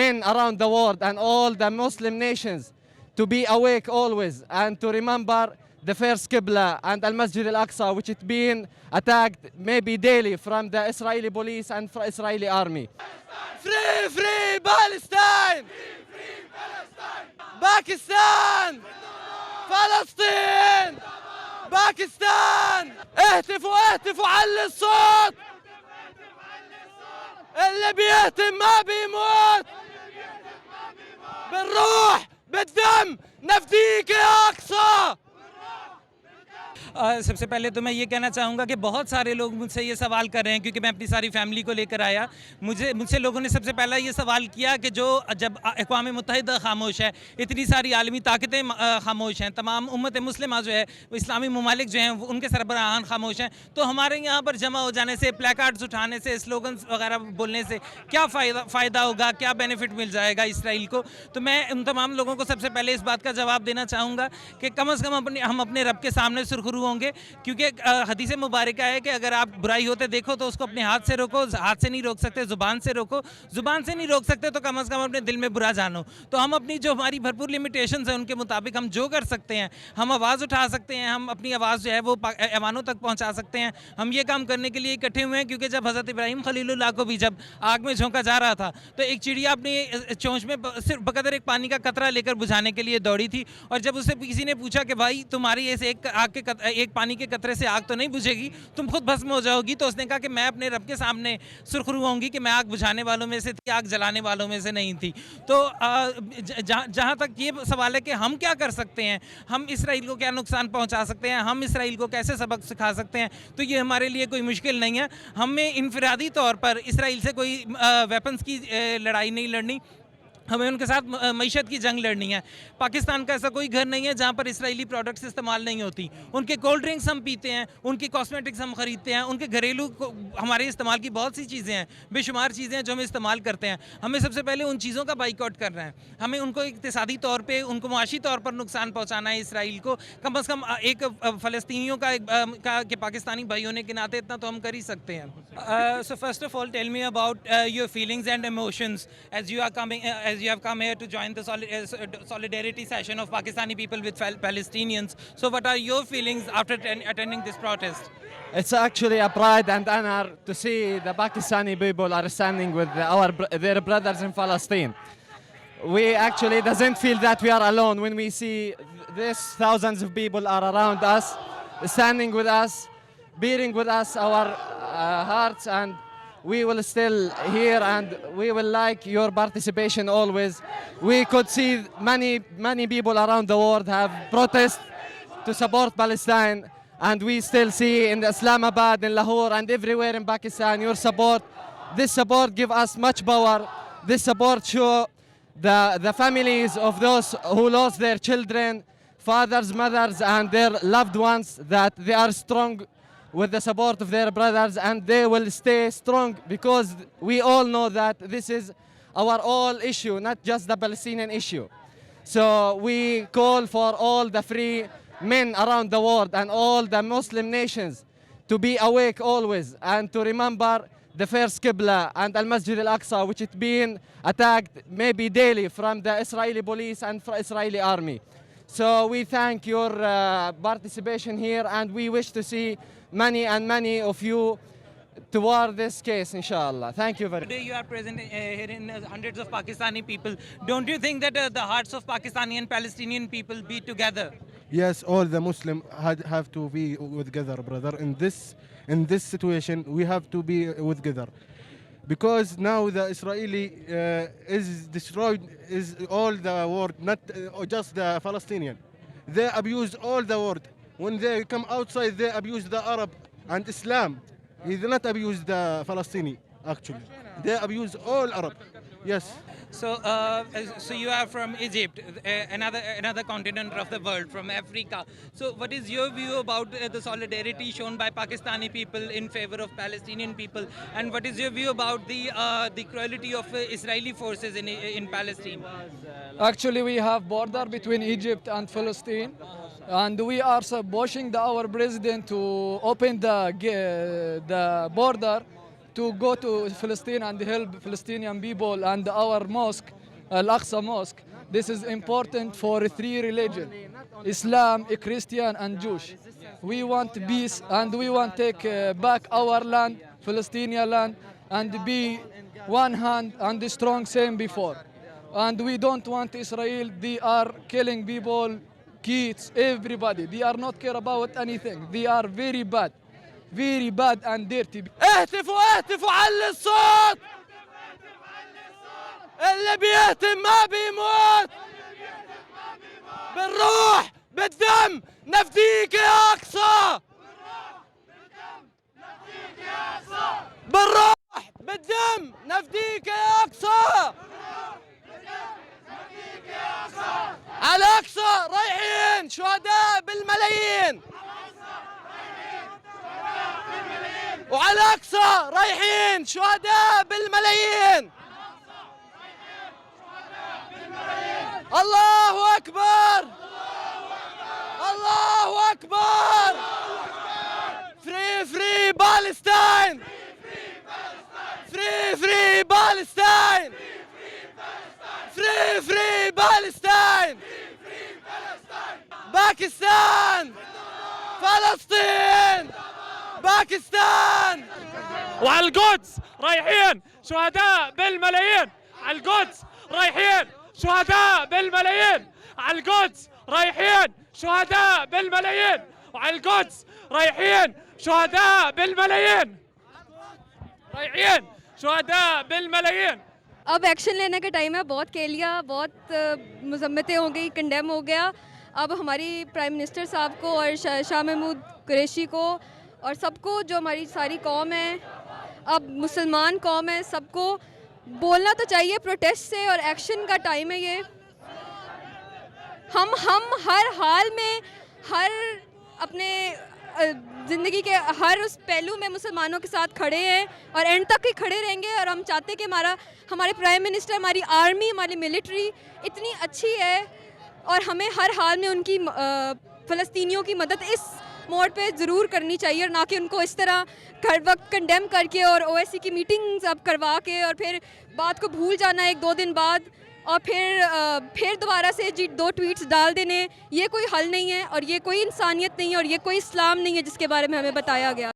men around the world and all the Muslim nations to be awake always and to remember the first Qibla and Al-Masjid Al-Aqsa, which is being attacked maybe daily from the Israeli police and from Israeli army. Free, free Palestine! Pakistan! فلسطين! باكستان! اهتفوا اهتفوا علي الصوت! اللي بيهتم ما بيموت! بالروح بالدم نفديك يا أقصى! सबसे पहले तो मैं ये कहना चाहूँगा कि बहुत सारे लोग मुझसे ये सवाल कर रहे हैं क्योंकि मैं अपनी सारी फैमिली को लेकर आया। मुझसे लोगों ने सबसे पहला ये सवाल किया कि जो जब अक़वाम मुत्तहिदा खामोश है, इतनी सारी आलमी ताकतें खामोश हैं, तमाम उम्मत मुस्लिमा जो है, इस्लामी ममालिक जो हैं उनके सरबराहान खामोश हैं, तो हमारे यहाँ पर जमा हो जाने से, प्लेकार्ड्स उठाने से, स्लोगन्स वगैरह बोलने से क्या फ़ायदा होगा, क्या बेनिफिट मिल जाएगा इसराइल को। तो मैं उन तमाम लोगों को सबसे पहले इस बात का जवाब देना चाहूँगा कि कम अज़ कम हम अपने रब के सामने सुरखरू होंगे, क्योंकि हदीस मुबारक है कि अगर आप बुराई होते देखो तो उसको अपने हाथ से रोको, हाथ से नहीं रोक सकते ज़ुबान से रोको, ज़ुबान से नहीं रोक सकते तो कम अज़ कम अपने दिल में बुरा जानो। तो हम अपनी जो हमारी भरपूर लिमिटेशंस हैं उनके मुताबिक हम जो कर सकते हैं, हम आवाज़ उठा सकते हैं, हम अपनी आवाज़ जो है वो ऐवानों तक पहुँचा सकते हैं। हम ये काम करने के लिए इकट्ठे हुए हैं क्योंकि जब हज़रत इब्राहीम खलीलुल्लाह को भी जब आग में झोंका जा रहा था तो एक चिड़िया अपनी चोंच में सिर्फ बकदर एक पानी का कतरा लेकर बुझाने के लिए दौड़ी थी, और जब उससे किसी ने पूछा कि भाई तुम्हारी ऐसे एक पानी के कतरे से आग तो नहीं बुझेगी, तुम खुद भस्म हो जाओगी, तो उसने कहा कि मैं अपने रब के सामने सुरखरू होंगी कि मैं आग बुझाने वालों में से थी, आग जलाने वालों में से नहीं थी। तो जहाँ तक ये सवाल है कि हम क्या कर सकते हैं, हम इसराइल को क्या नुकसान पहुँचा सकते हैं, हम इसराइल को कैसे सबक सिखा सकते हैं, तो ये हमारे लिए कोई मुश्किल नहीं है। हमें इनफरादी तौर पर इसराइल से कोई वेपन्स की लड़ाई नहीं लड़नी, हमें उनके साथ मईशत की जंग लड़नी है। पाकिस्तान का ऐसा कोई घर नहीं है जहाँ पर इसराइली प्रोडक्ट्स इस्तेमाल नहीं होती। उनके कोल्ड ड्रिंक्स हम पीते हैं, उनकी कॉस्मेटिक्स हम ख़रीदते हैं, उनके घरेलू हमारे इस्तेमाल की बहुत सी चीज़ें हैं, बेशुमार चीज़ें हैं जो हम इस्तेमाल करते हैं। हमें सबसे पहले उन चीज़ों का बाइकआउट करना है। हमें उनको इक़्तिसादी तौर पर, उनको मुआशी तौर पर नुकसान पहुँचाना है इसराइल को। कम अज़ कम एक फ़लस्तीनियों के पाकिस्तानी भाई होने के नाते इतना तो हम कर ही सकते हैं। So first of all tell me about your feelings and emotions as you have come here to join the solidarity session of Pakistani people with Palestinians. So what are your feelings after attending this protest? It's actually a pride and honor to see the Pakistani people are standing with their brothers in Palestine. We actually doesn't feel that we are alone when we see this thousands of people are around us, standing with us, beating with us our hearts, and we will still here and we will like your participation always. We could see many people around the world have protest to support Palestine, and we still see in Islamabad, in Lahore and everywhere in Pakistan your support. This support give us much power. This support show the families of those who lost their children, fathers, mothers and their loved ones, that they are strong with the support of their brothers, and they will stay strong because we all know that this is our all issue, not just the Palestinian issue. So we call for all the free men around the world and all the Muslim nations to be awake always and to remember the first Qibla and Al-Masjid Al-Aqsa, which is being attacked maybe daily from the Israeli police and from Israeli army. So we thank your participation here, and we wish to see many of you toward this case, inshallah. Thank you very much. Today you are present here in hundreds of Pakistani people. Don't you think that the hearts of Pakistani and Palestinian people beat together? Yes, all the Muslim have to be together, brother. In this situation, we have to be together, because now the Israeli is destroyed, is all the world, not just the Palestinian. They abuse all the world. When they come outside, they abuse the Arab and Islam. He did not abuse the Palestinian, actually. They abuse all Arab. Yes. So you are from Egypt, another continent of the world, from Africa. So what is your view about the solidarity shown by Pakistani people in favor of Palestinian people, and what is your view about the cruelty of Israeli forces in Palestine? Actually, we have border between Egypt and Palestine, and we are pushing our president to open the border to go to Palestine and help Palestinian people and our mosque, Al-Aqsa Mosque. This is important for three religions, Islam, Christian and Jewish. We want peace and we want to take back our land, Palestinian land, and be one hand and strong same before. And we don't want Israel, they are killing people, kids, everybody. They are not care about anything. They are very bad and dirty. اهتفوا اهتفوا على الصوت، اللي بيهتم ما بيموت، بالروح بالدم نفديك يا أقصى، بالروح بالدم نفديك يا أقصى، على أقصى رايحين شهداء بالملايين، وعلى أقصى رايحين شهداء بالملايين. الله أكبر، الله أكبر. Free free Palestine, free free Palestine, free free Palestine. باكستان، فلسطين، باكستان. وعلى القدس رايحين شهداء بالملايين، على القدس رايحين شهداء بالملايين، على القدس رايحين شهداء بالملايين، وعلى القدس رايحين شهداء بالملايين، رايحين شهداء بالملايين. अब action लेने का time है। बहुत कह लिया, बहुत मजम्मतें हो गई, कंडेम हो गया। अब हमारी प्राइम मिनिस्टर साहब को और शाह महमूद कुरैशी को और सबको, जो हमारी सारी कौम है, अब मुसलमान कौम है, सबको बोलना तो चाहिए प्रोटेस्ट से, और एक्शन का टाइम है ये। हम हर हाल में, हर अपने ज़िंदगी के हर उस पहलू में मुसलमानों के साथ खड़े हैं और एंड तक ही खड़े रहेंगे। और हम चाहते हैं कि हमारे प्राइम मिनिस्टर, हमारी आर्मी, हमारी मिलिट्री इतनी अच्छी है और हमें हर हाल में उनकी फ़लस्तीनियों की मदद इस मोड़ पे ज़रूर करनी चाहिए, और ना कि उनको इस तरह हर वक्त कंडेम करके और ओएससी की मीटिंग्स अब करवा के और फिर बात को भूल जाना 1-2 दिन बाद और फिर दोबारा से 2 ट्वीट्स डाल देने। ये कोई हल नहीं है और ये कोई इंसानियत नहीं है और ये कोई इस्लाम नहीं है जिसके बारे में हमें बताया गया।